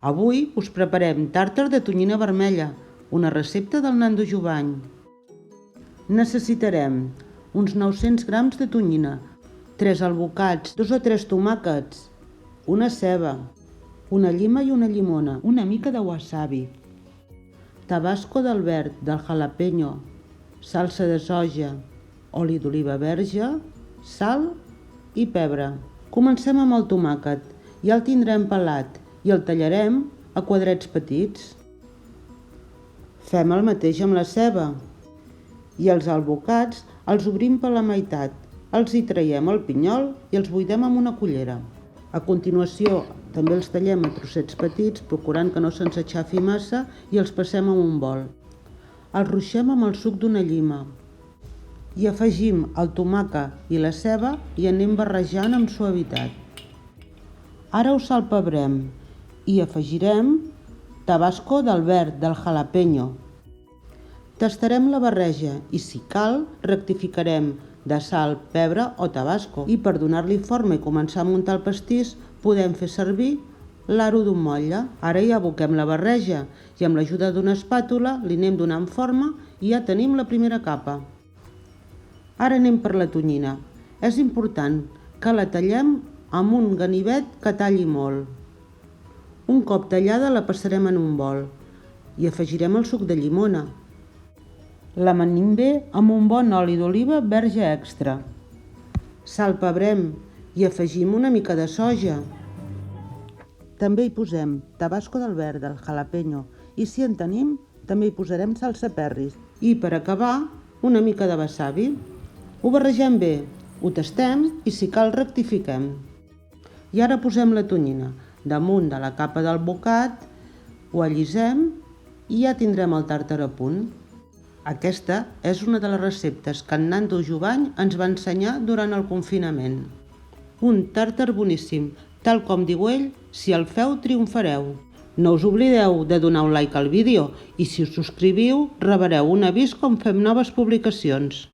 Avui us preparem tàrtar de tonyina vermella, una recepta del Nando Jovany. Necessitarem uns 900 grams de tonyina, 3 alvocats, 2 o 3 tomàquets, una ceba, una llima i una llimona, una mica de wasabi, tabasco del verd, del jalapeño, salsa de soja, oli d'oliva verge, sal i pebre. Comencem amb el tomàquet, ja el tindrem pelat i el tallarem a quadrats petits. Fem el mateix amb la ceba i els alvocats els obrim per la meitat, els hi traiem el pinyol i els buidem amb una cullera. A continuació també els tallem a trossets petits, procurant que no se'ns aixafi massa, i els passem a un bol. Els ruixem amb el suc d'una llima i afegim el tomàquet i la ceba i anem barrejant amb suavitat. Ara ho salpebrem i afegirem tabasco del verd, del jalapeño. Tastarem la barreja i, si cal, rectificarem de sal, pebre o tabasco. I per donar-li forma i començar a muntar el pastís, podem fer servir l'aro d'un motlle. Ara ja aboquem la barreja i amb l'ajuda d'una espàtula li anem donant forma i ja tenim la primera capa. Ara anem per la tonyina. És important que la tallem amb un ganivet que talli molt. Un cop tallada la passarem en un bol i afegirem el suc de llimona. L'amanim bé amb un bon oli d'oliva verge extra. Salpebrem i afegim una mica de soja. També hi posem tabasco del verd, del jalapeño, i si en tenim també hi posarem salsa perris. I per acabar, una mica de wasabi. Ho barregem bé, ho tastem i si cal rectifiquem. I ara posem la tonyina damunt de la capa del bocat, ho allisem i ja tindrem el tàrtar a punt. Aquesta és una de les receptes que en Nando Jovany ens va ensenyar durant el confinament. Un tàrtar boníssim, tal com diu ell, si el feu triomfareu. No us oblideu de donar un like al vídeo i si us subscriviu rebreu un avís quan fem noves publicacions.